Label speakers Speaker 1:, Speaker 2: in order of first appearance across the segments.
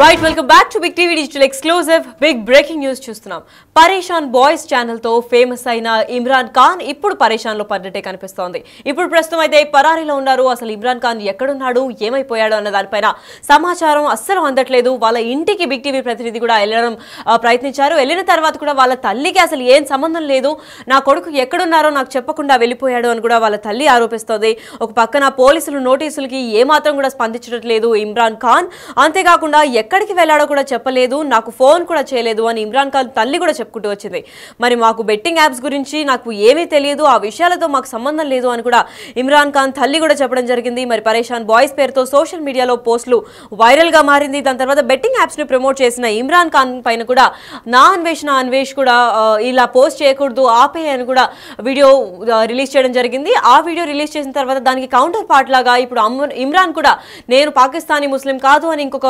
Speaker 1: Right, welcome back to Big TV Digital Exclusive. Big breaking news చూస్తున్నాం. పరేషాన్ boys channel తో famous అయిన ఇమ్రాన్ ఖాన్ ఇప్పుడు పరేషాన్ లో పడ్డట్టే కనిపిస్తోంది. ఇప్పుడు ప్రస్తుతం అయితే పరారీలో ఉన్నారు. అసలు ఇమ్రాన్ ఖాన్ ఎక్కడున్నాడు, ఏమైపోయాడు అన్న దానిపైన సమాచారం అస్సలు అందట్లేదు. వాళ్ళ ఇంటికి బిగ్ టీవీ ప్రతినిధి కూడా వెళ్ళడం ప్రయత్నించారు. వెళ్ళిన తర్వాత కూడా వాళ్ళ తల్లికి అసలు ఏం సంబంధం లేదు, నా కొడుకు ఎక్కడున్నారో నాకు చెప్పకుండా వెళ్ళిపోయాడు అని కూడా వాళ్ళ తల్లి ఆరోపిస్తోంది. ఒక పక్కన పోలీసులు నోటీసులకి ఏమాత్రం కూడా స్పందించట్లేదు ఇమ్రాన్ ఖాన్. అంతేకాకుండా ఎక్కడికి వెళ్ళాడో కూడా చెప్పలేదు, నాకు ఫోన్ కూడా చేయలేదు అని ఇమ్రాన్ ఖాన్ తల్లి కూడా చెప్పుకుంటూ వచ్చింది. మరి మాకు బెట్టింగ్ యాప్స్ గురించి నాకు ఏమీ తెలియదు, ఆ విషయాలతో మాకు సంబంధం లేదు అని కూడా ఇమ్రాన్ ఖాన్ తల్లి కూడా చెప్పడం జరిగింది. మరి పరేషాన్ బాయ్స్ పేరుతో సోషల్ మీడియాలో పోస్టులు వైరల్ గా మారింది. దాని తర్వాత బెట్టింగ్ యాప్స్ ని ప్రమోట్ చేసిన ఇమ్రాన్ ఖాన్ పైన కూడా నా అన్వేష్ కూడా ఇలా పోస్ట్ చేయకూడదు, ఆపే అని కూడా వీడియో రిలీజ్ చేయడం జరిగింది. ఆ వీడియో రిలీజ్ చేసిన తర్వాత దానికి కౌంటర్ పార్ట్ లాగా ఇప్పుడు ఇమ్రాన్ కూడా నేను పాకిస్తానీ ముస్లిం కాదు అని ఇంకొక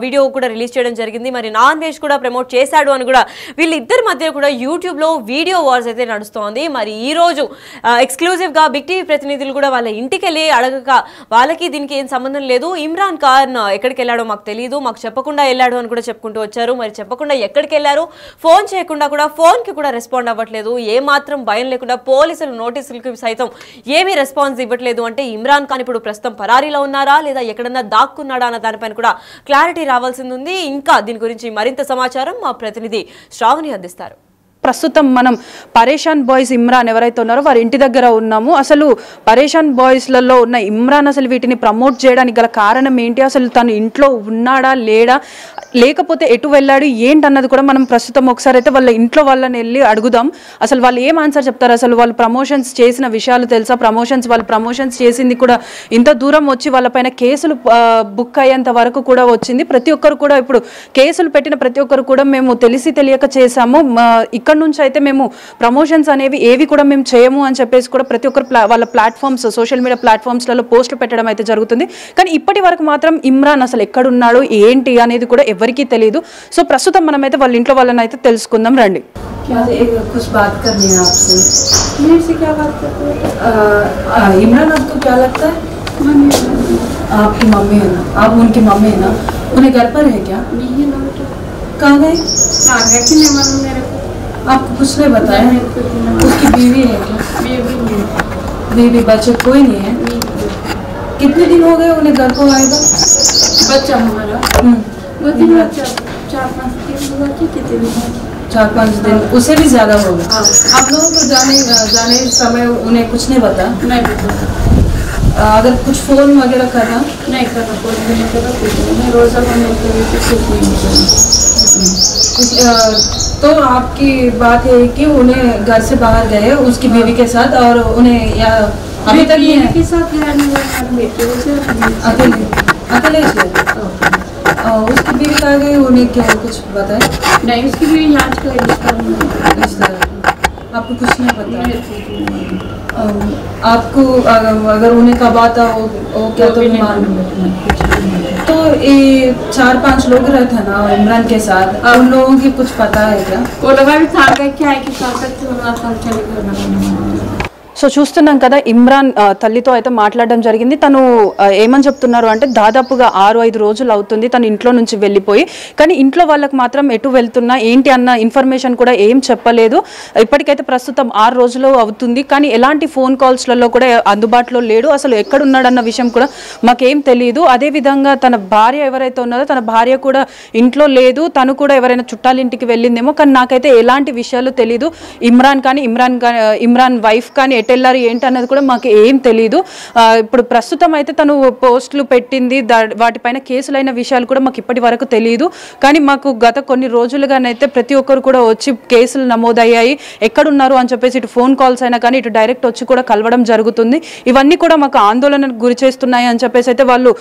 Speaker 1: వీడియో కూడా రిలీజ్ చేయడం జరిగింది. మరి నా అన్వేష్ కూడా ప్రమోట్ చేశాడు అని కూడా వీళ్ళిద్దరి మధ్య కూడా యూట్యూబ్ లో వీడియో వార్స్ అయితే నడుస్తోంది. మరి ఈ రోజు ఎక్స్క్లూజివ్ గా బిగ్ టీవీ ప్రతినిధులు కూడా వాళ్ళ ఇంటికి వెళ్ళి అడగక వాళ్ళకి దీనికి ఏం సంబంధం లేదు, ఇమ్రాన్ ఖాన్ ఎక్కడికి వెళ్ళాడో మాకు తెలియదు, మాకు చెప్పకుండా వెళ్ళాడు అని కూడా చెప్పుకుంటూ వచ్చారు. మరి చెప్పకుండా ఎక్కడికి వెళ్ళారు, ఫోన్ చేయకుండా కూడా ఫోన్ కి కూడా రెస్పాండ్ అవ్వట్లేదు, ఏ మాత్రం భయం లేకుండా పోలీసులు నోటీసులకి సైతం ఏమీ రెస్పాన్స్ ఇవ్వట్లేదు. అంటే ఇమ్రాన్ ఖాన్ ఇప్పుడు ప్రస్తుతం పరారీలో ఉన్నారా లేదా ఎక్కడన్నా దాక్కున్నాడా అన్న దానిపైన కూడా క్లారిటీ రావాల్సింది ఉంది. ఇంకా దీని గురించి మరింత సమాచారం మా ప్రతినిధి శ్రావణి అందిస్తారు.
Speaker 2: ప్రస్తుతం మనం పరేషాన్ బాయ్స్ ఇమ్రాన్ ఎవరైతే ఉన్నారో వారి ఇంటి దగ్గర ఉన్నాము. అసలు పరేషాన్ బాయ్స్లలో ఉన్న ఇమ్రాన్ అసలు వీటిని ప్రమోట్ చేయడానికి గల కారణం ఏంటి, అసలు తను ఇంట్లో ఉన్నాడా లేడా, లేకపోతే ఎటు వెళ్ళాడు ఏంటన్నది కూడా మనం ప్రస్తుతం ఒకసారి అయితే వాళ్ళ ఇంట్లో వాళ్ళని వెళ్ళి అడుగుదాం. అసలు వాళ్ళు ఏం ఆన్సర్ చెప్తారు, అసలు వాళ్ళు ప్రమోషన్స్ చేసిన విషయాలు తెలుసా, వాళ్ళు ప్రమోషన్స్ చేసింది కూడా ఇంత దూరం వచ్చి వాళ్ళపైన కేసులు బుక్ అయ్యేంత వరకు కూడా వచ్చింది. ప్రతి ఒక్కరు కూడా ఇప్పుడు కేసులు పెట్టిన ప్రతి ఒక్కరు కూడా మేము తెలిసి తెలియక చేశాము, ఇక్కడ నుంచి అయితే మేము ప్రమోషన్స్ అనేవి ఏవి కూడా మేము చేయము అని చెప్పేసి కూడా ప్రతి ఒక్కరు వాళ్ళ ప్లాట్ఫామ్స్ సోషల్ మీడియా ప్లాట్ఫామ్స్లలో పోస్టులు పెట్టడం అయితే జరుగుతుంది. కానీ ఇప్పటి వరకు మాత్రం ఇమ్రాన్ అసలు ఎక్కడున్నాడు ఏంటి అనేది కూడా ఎవరికీ తెలియదు. సో ప్రస్తుతం మనమైతే వాళ్ళ ఇంట్లో వాళ్ళని అయితే తెలుసుకుందాం రండి.
Speaker 3: इमरान आपको क्या लगता है? आपकी मम्मी है ना, आप उनकी मम्मी है ना, उन्हें घर पर है क्या? कहाँ गए?
Speaker 4: कि नहीं मालूम मेरे को।
Speaker 3: आपको कुछ नहीं बताया? उसकी बीवी है क्या? बीवी बच्चे कोई नहीं है? कितने दिन हो गए उन्हें घर को आए तो?
Speaker 4: बच्चा हमारा बच्चा
Speaker 3: 4-5 दिन, उसे भी ज्यादा हो गया। आप लोगों को जाने समय उन्हें कुछ नहीं बताया?
Speaker 4: नहीं पता।
Speaker 3: अगर कुछ फोन वगैरह करना?
Speaker 4: नहीं करना, कोई नहीं करना, कुछ नहीं। रोजा बंद कुछ नहीं।
Speaker 3: तो आपकी बात है कि उन्हें घर से बाहर गए उसकी बीवी के साथ, और उन्हें या अभी तक नहीं है?
Speaker 4: के साथ
Speaker 3: अकेले उसकी बीवी कहाँ गई, उन्हें क्या कुछ बताया?
Speaker 4: नहीं, उसकी भी यहाँ का रिश्ता
Speaker 3: आपको कुछ नहीं पता? आपको अगर उन्हें कब आता वो क्या तो मालूम? तो ये 4-5 लोग रहते ना इमरान के साथ, उन लोगों की कुछ पता है क्या?
Speaker 4: वो लोग भी था क्या है कि साथ चले
Speaker 2: సో చూస్తున్నాం కదా, ఇమ్రాన్ తల్లితో అయితే మాట్లాడడం జరిగింది. తను ఏమని చెప్తున్నారు అంటే దాదాపుగా 6-5 రోజులు అవుతుంది తను ఇంట్లో నుంచి వెళ్ళిపోయి, కానీ ఇంట్లో వాళ్ళకి మాత్రం ఎటు వెళ్తున్నా ఏంటి అన్న ఇన్ఫర్మేషన్ కూడా ఏం చెప్పలేదు. ఇప్పటికైతే ప్రస్తుతం 6 రోజులు అవుతుంది, కానీ ఎలాంటి ఫోన్ కాల్స్లలో కూడా అందుబాటులో లేడు. అసలు ఎక్కడున్నాడన్న విషయం కూడా మాకేం తెలియదు. అదేవిధంగా తన భార్య ఎవరైతే ఉన్నారో తన భార్య కూడా ఇంట్లో లేదు, తను కూడా ఎవరైనా చుట్టాల ఇంటికి వెళ్ళిందేమో, కానీ నాకైతే ఎలాంటి విషయాలు తెలియదు. ఇమ్రాన్ వైఫ్ కానీ ఎటెళ్ళారు ఏంటి అన్నది కూడా మాకు ఏం తెలియదు. ఇప్పుడు ప్రస్తుతం అయితే తను పోస్టులు పెట్టింది, వాటిపైన కేసులైన విషయాలు కూడా మాకు ఇప్పటి వరకు తెలియదు. కానీ మాకు గత కొన్ని రోజులుగానైతే ప్రతి ఒక్కరు కూడా వచ్చి కేసులు నమోదయ్యాయి, ఎక్కడున్నారు అని చెప్పేసి ఇటు ఫోన్ కాల్స్ అయినా కానీ ఇటు డైరెక్ట్ వచ్చి కూడా కలవడం జరుగుతుంది. ఇవన్నీ కూడా మాకు ఆందోళనకు గురి చేస్తున్నాయి అని చెప్పేసి అయితే వాళ్ళు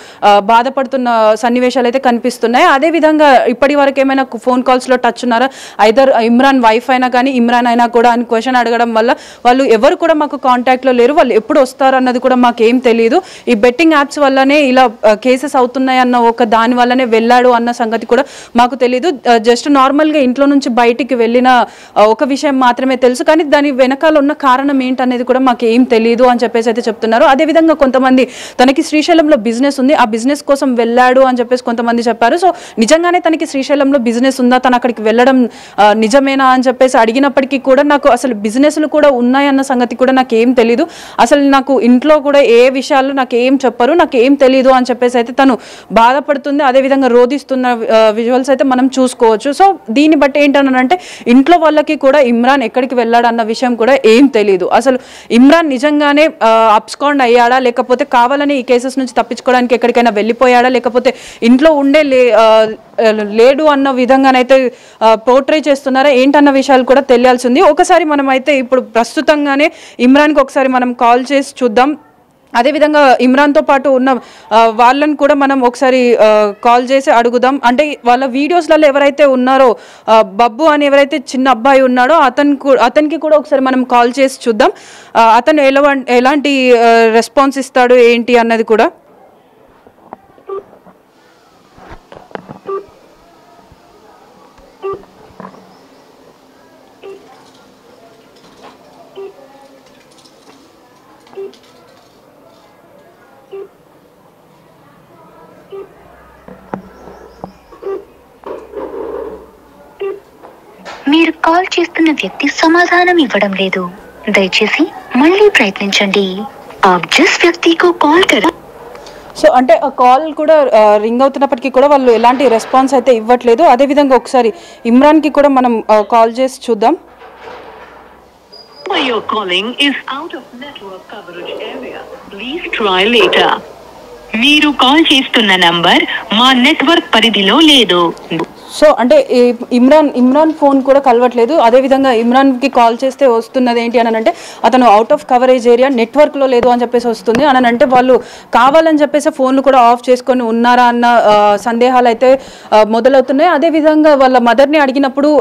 Speaker 2: బాధపడుతున్న సన్నివేశాలు అయితే కనిపిస్తున్నాయి. అదేవిధంగా ఇప్పటి వరకు ఏమైనా ఫోన్ కాల్స్లో టచ్ ఉన్నారా, ఐదర్ ఇమ్రాన్ వైఫ్ అయినా కానీ ఇమ్రాన్ అయినా కూడా అని క్వశ్చన్ అడగడం వల్ల వాళ్ళు ఎవరు కూడా మాకు మాకు కాంటాక్ట్లో లేరు, వాళ్ళు ఎప్పుడు వస్తారు అన్నది కూడా మాకేం తెలియదు. ఈ బెట్టింగ్ యాప్స్ వల్లనే ఇలా కేసెస్ అవుతున్నాయి అన్న ఒక దాని వల్లనే వెళ్ళాడు అన్న సంగతి కూడా మాకు తెలియదు. జస్ట్ నార్మల్గా ఇంట్లో నుంచి బయటికి వెళ్ళిన ఒక విషయం మాత్రమే తెలుసు, కానీ దాని వెనకాల ఉన్న కారణం ఏంటనేది కూడా మాకు ఏం తెలియదు అని చెప్పేసి అయితే చెప్తున్నారు. అదేవిధంగా కొంతమంది తనకి శ్రీశైలంలో బిజినెస్ ఉంది, ఆ బిజినెస్ కోసం వెళ్ళాడు అని చెప్పేసి కొంతమంది చెప్పారు. సో నిజంగానే తనకి శ్రీశైలంలో బిజినెస్ ఉందా, తను అక్కడికి వెళ్ళడం నిజమేనా అని చెప్పేసి అడిగినప్పటికీ కూడా నాకు అసలు బిజినెస్లు కూడా ఉన్నాయన్న సంగతి కూడా నాకు ఏం తెలీదు, అసలు నాకు ఇంట్లో కూడా ఏ విషయాలు నాకు ఏం చెప్పరు, నాకు ఏం తెలీదు అని చెప్పేసి అయితే తను బాధపడుతుంది. అదేవిధంగా రోధిస్తున్న విజువల్స్ అయితే మనం చూసుకోవచ్చు. సో దీన్ని బట్టి ఏంటనంటే ఇంట్లో వాళ్ళకి కూడా ఇమ్రాన్ ఎక్కడికి వెళ్ళాడు అన్న విషయం కూడా ఏం తెలీదు. అసలు ఇమ్రాన్ నిజంగానే అబ్స్కాండ్ అయ్యాడా, లేకపోతే కావాలని ఈ కేసెస్ నుంచి తప్పించుకోవడానికి ఎక్కడికైనా వెళ్ళిపోయాడా, లేకపోతే ఇంట్లో ఉండే లేడు అన్న విధంగానైతే పోర్ట్రే చేస్తున్నారా ఏంటన్న విషయాలు కూడా తెలియాల్సింది. ఒకసారి మనం అయితే ఇప్పుడు ప్రస్తుతంగానే ఇమ్రాన్కి ఒకసారి మనం కాల్ చేసి చూద్దాం. అదేవిధంగా ఇమ్రాన్తో పాటు ఉన్న వాళ్ళని కూడా మనం ఒకసారి కాల్ చేసి అడుగుదాం. అంటే వాళ్ళ వీడియోస్లలో ఎవరైతే ఉన్నారో బబ్బు అని ఎవరైతే చిన్న అబ్బాయి ఉన్నాడో అతనికి కూడా ఒకసారి మనం కాల్ చేసి చూద్దాం, అతను ఎలాంటి రెస్పాన్స్ ఇస్తాడు ఏంటి అన్నది కూడా.
Speaker 5: మీరు కాల్ చేస్తున్న వ్యక్తి సమాధానం ఇవ్వడం లేదు, దయచేసి మళ్ళీ ప్రయత్నించండి. ఆప్ జిస్ వ్యక్తి కో కాల్ కరా.
Speaker 2: సో అంటే ఆ కాల్ కూడా రింగ్ అవుతున్నప్పటికీ కూడా వాళ్ళు ఎలాంటి రెస్పాన్స్ అయితే ఇవ్వట్లేదు. అదేవిధంగా ఒకసారి ఇమ్రాన్కి కూడా మనం కాల్ చేసి చూద్దాం.
Speaker 6: Your calling is out of network coverage area. Please try later. మీరు కాల్ చేస్తున్న నంబర్ మా నెట్వర్క్ పరిధిలో లేదు.
Speaker 2: సో అంటే ఇమ్రాన్ ఫోన్ కూడా కలవట్లేదు. అదేవిధంగా ఇమ్రాన్కి కాల్ చేస్తే వస్తున్నది ఏంటి అని అంటే అతను అవుట్ ఆఫ్ కవరేజ్ ఏరియా నెట్వర్క్లో లేదు అని చెప్పేసి వస్తుంది. అని అంటే వాళ్ళు కావాలని చెప్పేసి ఫోన్లు కూడా ఆఫ్ చేసుకొని ఉన్నారా అన్న సందేహాలు అయితే మొదలవుతున్నాయి. అదేవిధంగా వాళ్ళ మదర్ని అడిగినప్పుడు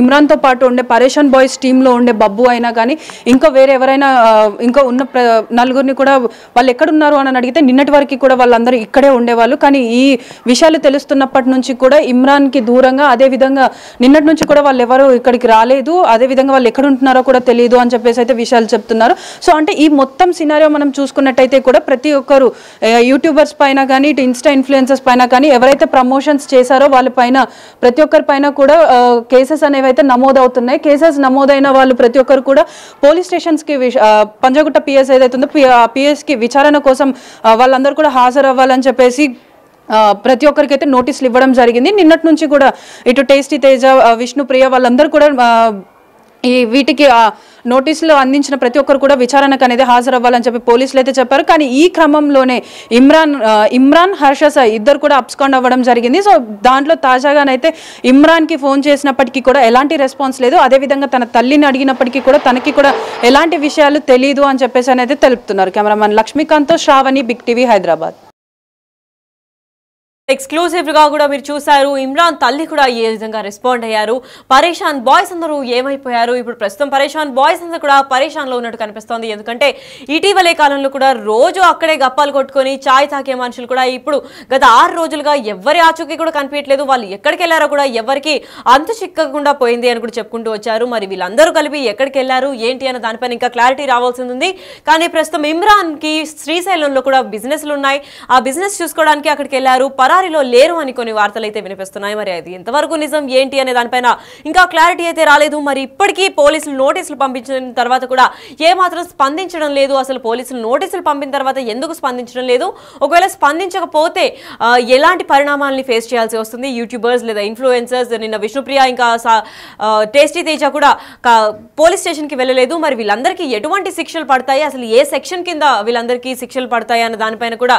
Speaker 2: ఇమ్రాన్తో పాటు ఉండే పరేషాన్ బాయ్స్ టీంలో ఉండే బబ్బు అయినా కానీ ఇంకా వేరే ఎవరైనా ఇంకా ఉన్న నలుగురిని కూడా వాళ్ళు ఎక్కడున్నారు అని అడిగితే నిన్నటి వరకు కూడా వాళ్ళందరూ ఇక్కడే ఉండేవాళ్ళు, కానీ ఈ విషయాలు తెలుస్తున్నప్పటి నుంచి కూడా ఇమ్రాన్కి దూరంగా, అదేవిధంగా నిన్నటి నుంచి కూడా వాళ్ళు ఎవరు ఇక్కడికి రాలేదు, అదేవిధంగా వాళ్ళు ఎక్కడ ఉంటున్నారో కూడా తెలియదు అని చెప్పేసి అయితే విషయాలు చెప్తున్నారు. సో అంటే ఈ మొత్తం సినారియో మనం చూసుకున్నట్టయితే కూడా ప్రతి ఒక్కరు యూట్యూబర్స్ పైన కానీ ఇటు ఇన్స్టా ఇన్ఫ్లుయెన్సర్స్ పైన కానీ ఎవరైతే ప్రమోషన్స్ చేశారో వాళ్ళపైన ప్రతి ఒక్కరి పైన కూడా కేసెస్ అనేవి అయితే నమోదవుతున్నాయి. కేసెస్ నమోదైన వాళ్ళు ప్రతి ఒక్కరు కూడా పోలీస్ స్టేషన్స్కి పంజాగుట్ట పిఎస్ ఏదైతే ఉందో పిఎస్కి విచారణ కోసం వాళ్ళందరూ కూడా హాజరు అవ్వాలని చెప్పేసి ప్రతి ఒక్కరికైతే నోటీసులు ఇవ్వడం జరిగింది. నిన్నటి నుంచి కూడా ఇటు టేస్టీ తేజ, విష్ణుప్రియ వాళ్ళందరూ కూడా ఈ వీటికి నోటీసులు అందించిన ప్రతి ఒక్కరు కూడా విచారణకు అనేది హాజరవ్వాలని చెప్పి పోలీసులు అయితే చెప్పారు. కానీ ఈ క్రమంలోనే ఇమ్రాన్ హర్ష సాయి ఇద్దరు కూడా అబ్స్కాండ్ అవ్వడం జరిగింది. సో దాంట్లో తాజాగానైతే ఇమ్రాన్కి ఫోన్ చేసినప్పటికీ కూడా ఎలాంటి రెస్పాన్స్ లేదు, అదేవిధంగా తన తల్లిని అడిగినప్పటికీ కూడా తనకి కూడా ఎలాంటి విషయాలు తెలియదు అని చెప్పేసి అనేది తెలుపుతున్నారు. కెమెరామెన్ లక్ష్మీకాంత్తో Shravani, big TV, Hyderabad.
Speaker 1: Exclusive గా కూడా మీరు చూసారు. ఇమ్రాన్ తల్లి కూడా ఏ విధంగా రెస్పాండ్ అయ్యారు, పరేషాన్ బాయ్స్ అందరూ ఏమైపోయారు. ఇప్పుడు ప్రస్తుతం పరేషాన్ బాయ్స్ అందరూ కూడా పరేషాన్ లో ఉన్నట్టు కనిపిస్తోంది. ఎందుకంటే ఇటీవలే కాలంలో కూడా రోజు అక్కడే గప్పాలు కొట్టుకొని చాయ్ తాకే మనుషులు కూడా ఇప్పుడు గత 6 రోజులుగా ఎవరి ఆచూకీ కూడా కనిపించట్లేదు. వాళ్ళు ఎక్కడికి వెళ్లారో కూడా ఎవరికి అంతు చిక్కకుండా పోయింది అని కూడా చెప్పుకుంటూ వచ్చారు. మరి వీళ్ళందరూ కలిపి ఎక్కడికి వెళ్లారు ఏంటి అన్న దానిపైన ఇంకా క్లారిటీ రావాల్సి ఉంది. కానీ ప్రస్తుతం ఇమ్రాన్ కి శ్రీశైలంలో కూడా బిజినెస్లు ఉన్నాయి, ఆ బిజినెస్ చూసుకోవడానికి అక్కడికి వెళ్లారు, పరారీలో లేరు అని కొన్ని వార్తలు అయితే వినిపిస్తున్నాయి. మరి అది ఎంతవరకు నిజం ఏంటి అనే దానిపైన ఇంకా క్లారిటీ అయితే రాలేదు. మరి ఇప్పటికీ పోలీసులు నోటీసులు పంపించిన తర్వాత కూడా ఏమాత్రం స్పందించడం లేదు. అసలు పోలీసులు నోటీసులు పంపిన తర్వాత ఎందుకు స్పందించడం లేదు, ఒకవేళ స్పందించకపోతే ఎలాంటి పరిణామాలని ఫేస్ చేయాల్సి వస్తుంది. యూట్యూబర్స్ లేదా ఇన్ఫ్లుయెన్సర్స్, నిన్న విష్ణుప్రియ ఇంకా టేస్టీ తేజ కూడా పోలీస్ స్టేషన్కి వెళ్ళలేదు. మరి వీళ్ళందరికీ ఎటువంటి శిక్షలు పడతాయి, అసలు ఏ సెక్షన్ కింద వీళ్ళందరికీ శిక్షలు పడతాయి అన్న దానిపైన కూడా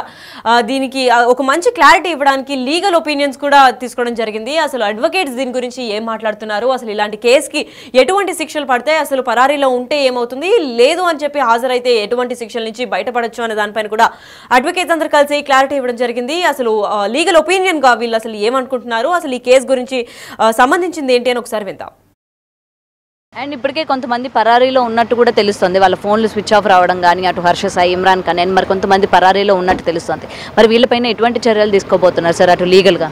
Speaker 1: దీనికి ఒక మంచి క్లారిటీ ఇవ్వడానికి లీగల్ ఒపీనియన్స్ కూడా తీసుకోవడం జరిగింది. అసలు అడ్వకేట్స్ దీని గురించి ఏం మాట్లాడుతున్నారు, అసలు ఇలాంటి కేసుకి ఎటువంటి శిక్షలు పడతాయి, అసలు పరారీలో ఉంటే ఏమవుతుంది, లేదు అని చెప్పి హాజరైతే ఎటువంటి శిక్షల నుంచి బయటపడచ్చు అనే దానిపైన కూడా అడ్వకేట్స్ అందరూ కలిసి క్లారిటీ ఇవ్వడం జరిగింది. అసలు లీగల్ ఒపీనియన్ గా వీళ్ళు అసలు ఏమనుకుంటున్నారు, అసలు ఈ కేసు గురించి సంబంధించింది ఏంటి అని ఒకసారి విందాం.
Speaker 7: అండ్ ఇప్పటికే కొంతమంది పరారీలో ఉన్నట్టు కూడా తెలుస్తుంది, వాళ్ళ ఫోన్లు స్విచ్ ఆఫ్ రావడం కానీ, అటు హర్ష సాయి, ఇమ్రాన్ ఖాన్ అండ్ మరి కొంతమంది పరారీలో ఉన్నట్టు తెలుస్తుంది. మరి వీళ్ళపైన ఎటువంటి చర్యలు తీసుకోబోతున్నారు సార్ అటు లీగల్గా?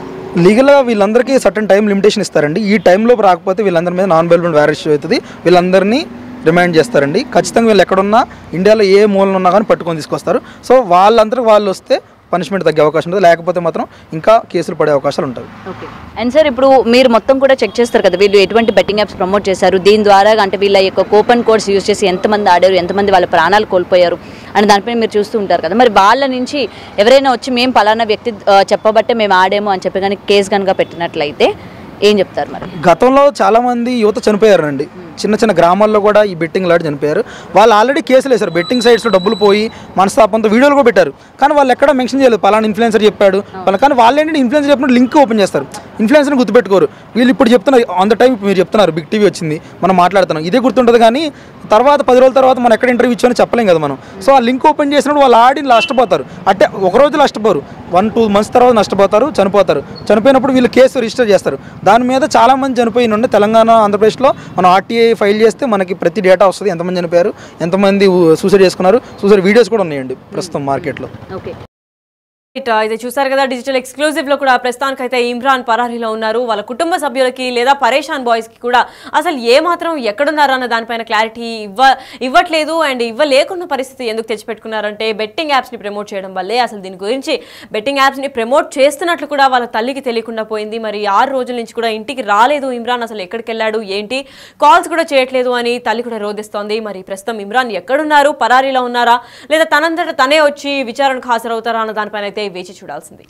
Speaker 8: వీళ్ళందరికీ సర్టన్ టైం లిమిటేషన్ ఇస్తారండి. ఈ టైంలో రాకపోతే వీళ్ళందరి మీద నాన్ బెయిలబుల్ అరెస్ట్ అవుతుంది, వీళ్ళందరినీ రిమైండ్ చేస్తారండి. ఖచ్చితంగా వీళ్ళు ఎక్కడున్నా ఇండియాలో ఏ మూలన ఉన్నా కానీ పట్టుకొని తీసుకొస్తారు. సో వాళ్ళందరికీ వాళ్ళు వస్తే పనిష్మెంట్ తగ్గే అవకాశం ఉంటుంది, లేకపోతే మాత్రం ఇంకా కేసులు పడే అవకాశాలు ఉంటాయి.
Speaker 7: ఓకే. అండ్ సార్ ఇప్పుడు మీరు మొత్తం కూడా చెక్ చేస్తారు కదా, వీళ్ళు ఎటువంటి బెట్టింగ్ యాప్స్ ప్రమోట్ చేశారు, దీని ద్వారా అంటే వీళ్ళ యొక్క కూపన్ కోడ్స్ యూజ్ చేసి ఎంతమంది ఆడారు, ఎంతమంది వాళ్ళ ప్రాణాలు కోల్పోయారు అని దానిపైన మీరు చూస్తూ ఉంటారు కదా. మరి వాళ్ళ నుంచి ఎవరైనా వచ్చి మేము పలానా వ్యక్తి చెప్పబట్టే మేము ఆడాము అని చెప్పి కానీ కేసు కనుక పెట్టినట్లయితే ఏం చెప్తారు? మరి
Speaker 8: గతంలో చాలామంది యువత చనిపోయారండి, చిన్న చిన్న గ్రామాల్లో కూడా ఈ బెట్టింగ్ లాడి చనిపోయారు. వాళ్ళు ఆల్రెడీ కేసులు వేశారు, బెట్టింగ్ సైట్స్లో డబ్బులు పోయి మనస్తాపంతో వీడియోలు కూడా పెట్టారు. కానీ వాళ్ళు ఎక్కడ మెన్షన్ చేయలేదు పలానా ఇన్ఫ్లుయెన్సర్ చెప్పాడు వాళ్ళ. కానీ వాళ్ళు ఏంటంటే ఇన్ఫ్లుయెన్సర్ చెప్పినట్టు లింక్ ఓపెన్ చేస్తారు, ఇన్ఫ్లుయెన్సర్ని గుర్తుపెట్టుకోరు. వీళ్ళు ఇప్పుడు చెప్తున్నారు ఆన్ ద టైం, మీరు చెప్తున్నారు బిగ్ టీవీ వచ్చింది మనం మాట్లాడుతున్నాం, ఇదే గుర్తుంటుంది. కానీ తర్వాత 10 రోజుల తర్వాత మనం ఎక్కడ ఇంటర్వ్యూ ఇచ్చామని చెప్పలేం కదా మనం. సో ఆ లింక్ ఓపెన్ చేసినప్పుడు వాళ్ళు ఆడి నష్టపోతారు. అంటే ఒక రోజు నష్టపోరు, 1-2 months తర్వాత నష్టపోతారు, చనిపోతారు. చనిపోయినప్పుడు వీళ్ళు కేసు రిజిస్టర్ చేస్తారు. దాని మీద చాలామంది చనిపోయిన తెలంగాణ, ఆంధ్రప్రదేశ్లో మనం ఆర్టీఐ ఫైల్ చేస్తే మనకి ప్రతి డేటా వస్తుంది, ఎంతమంది చనిపోయారు, ఎంతమంది సూసైడ్ చేసుకున్నారు. సూసైడ్ వీడియోస్ కూడా ఉన్నాయండి ప్రస్తుతం మార్కెట్లో.
Speaker 7: ఓకే.
Speaker 1: ఇది చూసారు కదా, డిజిటల్ ఎక్స్క్లూజివ్ లో కూడా ప్రస్తుతానికి అయితే ఇమ్రాన్ పరారీలో ఉన్నారు. వాళ్ళ కుటుంబ సభ్యులకి లేదా పరేషాన్ బాయ్స్ కి కూడా అసలు ఏ మాత్రం ఎక్కడున్నారు అన్న దానిపైన క్లారిటీ ఇవ్వట్లేదు. అండ్ ఇవ్వలేకున్న పరిస్థితి ఎందుకు తెచ్చిపెట్టుకున్నారంటే బెట్టింగ్ యాప్స్ ని ప్రమోట్ చేయడం వల్లే. అసలు దీని గురించి బెట్టింగ్ యాప్స్ ని ప్రమోట్ చేస్తున్నట్లు కూడా వాళ్ళ తల్లికి తెలియకుండా పోయింది. మరి 6 రోజుల నుంచి కూడా ఇంటికి రాలేదు ఇమ్రాన్, అసలు ఎక్కడికి వెళ్ళాడు ఏంటి, కాల్స్ కూడా చేయట్లేదు అని తల్లి కూడా రోధిస్తోంది. మరి ప్రస్తుతం ఇమ్రాన్ ఎక్కడున్నారు, పరారీలో ఉన్నారా లేదా తనంతట తనే వచ్చి విచారణకు హాజరవుతారా అన్న దానిపైన అయితే వేచి చూడాల్సింది.